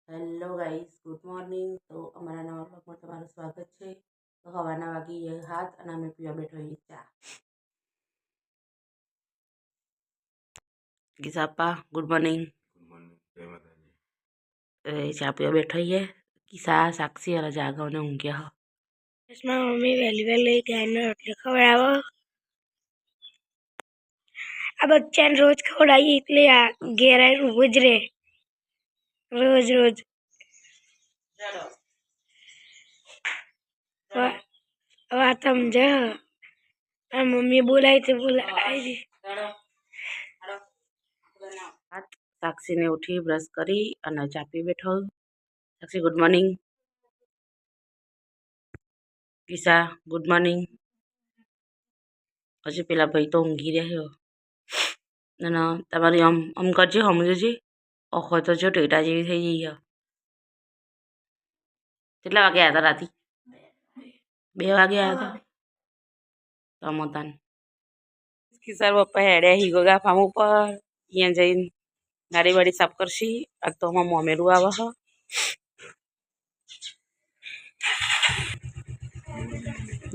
Hello guys, good morning. તો અમારા નવા બ્લોગમાં તમારું સ્વાગત છે. તો હવાના વાગી હાથ અને અમે પીવા બેઠો ચા. કિસાપા ગુડ મોર્નિંગ. ચા પીવા બેઠો કિસા સાક્ષી અને જાગવ ને ઊંઘ્યા. મમ્મી વહેલી વહેલી ગાયને રોટલી ખવડાવો. આ બચ્ચાને રોજ ખવડાવીએ એટલે આ ઘેર આવીને ઊભું જ રહે રોજ રોજ. વાત સમજ. આ મમ્મી બોલાય તો બોલાય. સાક્ષીને ઉઠી બ્રશ કરી અને ચા પી બેઠો. Sakshi good morning. Kisa good morning. હજી પેલા ભાઈ તો ઊંઘી રહ્યો. અને તમારી આમ કરજે સમજે ઓખો તો જો ટેટા જેવી થઈ જઈ. કેટલા વાગે આવ્યા હતા રાતે? 2 વાગે આવ્યા હતા તમોતાન. કિસાર પપ્પા હેડ્યા હિગોગા ફાર્મ ઉપર. અહીંયા જઈને ગાડી વાડી સાફ કરશી. આ તો અમાર મોમેરું આવે હ.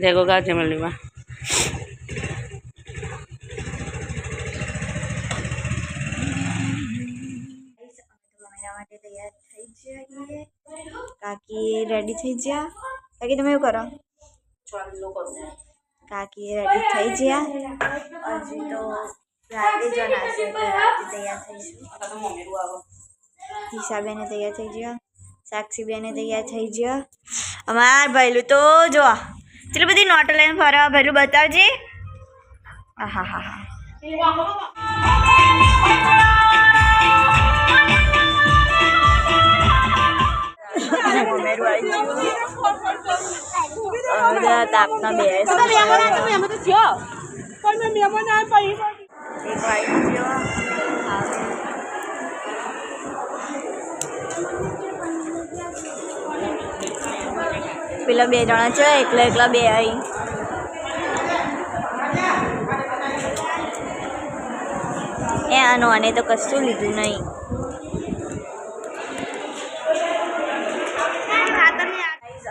દેગોગા જમલીમાં તૈયાર થઈ જઈએ. કાકી રેડી થઈ ગયા. કાકી તમે એવું કરો. કાકી રેડી થઈ ગયા. હજી તો રાતે જ નાશે એટલે રાતે તૈયાર થઈશું. હિસાબેને તૈયાર થઈ ગયા. સાક્ષી બેને તૈયાર થઈ ગયા. અમાર ભૈલું તો જો ચલો બધી નોટ લઈને ફરવા. ભૈલું બતાવજે. હા હા હા. તાપના બે પેલા 2 જણા છે. એકલા 2 આવી. આનો અને તો કશું લીધું નહીં.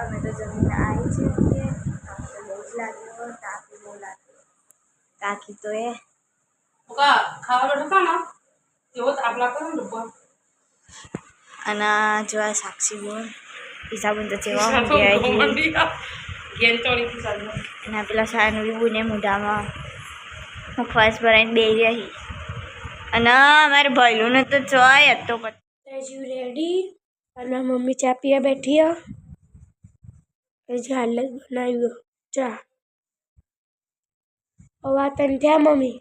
અમે તો જમીને આવી છીએ. બહુ જ લાગ્યો. તાપી બહુ લાગ્યો. કાકી તો અને જો આ સાક્ષી બોલ હિસાબન તો ચેવા એના પેલા સાનુરી બોને મોઢામાં મુખવાસ ભરાઈને બે રહી. અને અમારે ભૈલું ને તો ચોય હતો. હજી રેડી અને મમ્મી ચા પીવા બેઠી. હજી હાલ જ બનાવ્યો ચા. હવે તને ત્યાં મમ્મી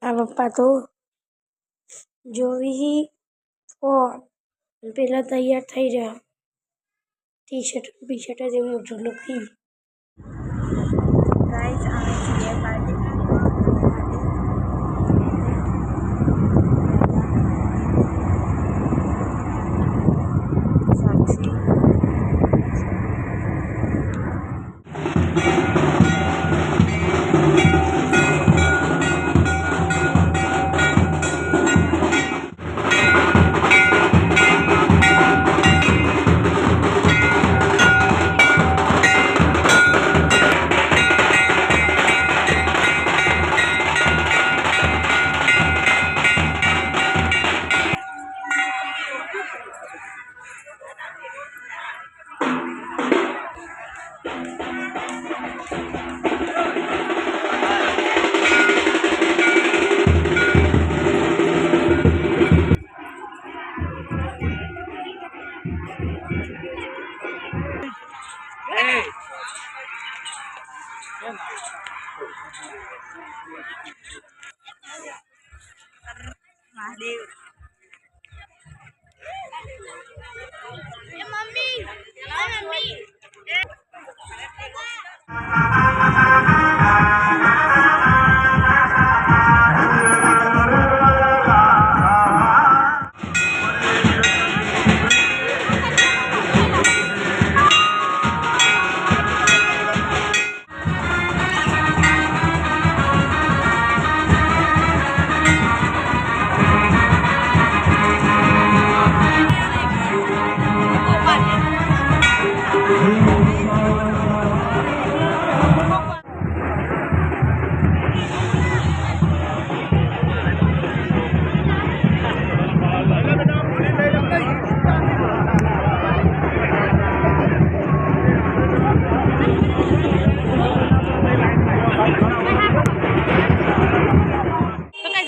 આ પપ્પા તો જોવી પેલા તૈયાર થઈ રહ્યા. ટી શર્ટ બી શર્ટ જ મોટું લખી. મહાદેવ મમ્મી મમ્મી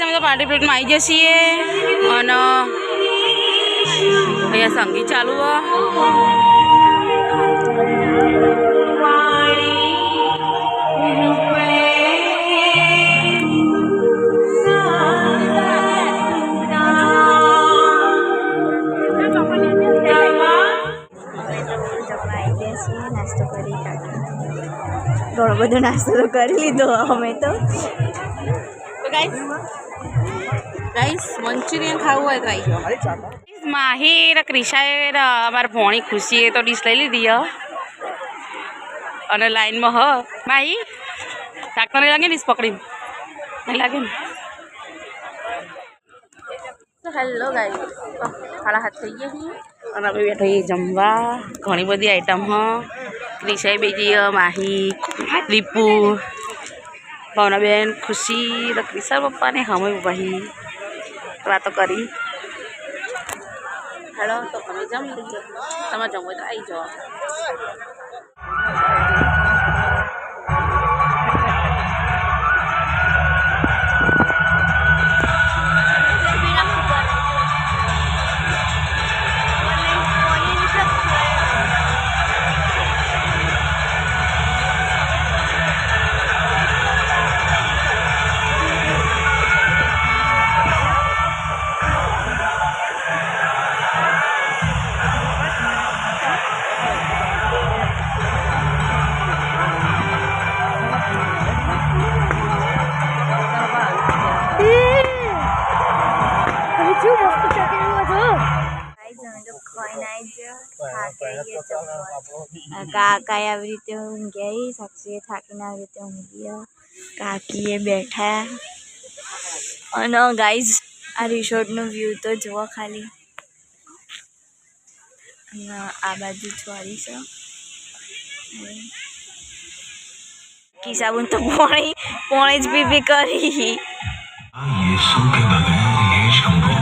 અમે તો પાર્ટી પ્લોટમાં આવી જઈએ અને અહીંયા સંગીત ચાલુ નાસ્તો કરી ઘણો બધો નાસ્તો તો કરી લીધો અમે તો ગાઈસ મંચુરિયન ખાવું હોય તો આવી જાઓ માહિર ક્રિશાએ અમારા ભોણી ખુશીએ તો ડીશ લઈ લીધી અને લાઈનમાં માહી શાક તો નહીં લાગે ડીશ પકડીને નહીં લાગે ને તો હેલો ગાઈસ સાડા 7 થઈ ગયા છીએ અને અમે બેઠા છીએ જમવા ઘણી બધી આઈટમ ક્રિશાએ બેજી માહી દીપુ ભાવનાબેન ખુશી ક્રિશા પપ્પાને હમે ભાઈ વાતો કરી હેલો તો અમે જમી લઈએ તમે જમો તો આવી જાઓ કાકા આવી રીતે ઊંઘ્યા સાક્ષીએ થાકીને આવી રીતે ઊંઘી કાકીએ બેઠા અને ગાઈઝ આ રિસોર્ટનો વ્યૂ તો જુઓ ખાલી અને આ બાજુ છોડી છે કિસાબુન તો પોણી જ પીપી કરી यीशु के बगैर ये शंभू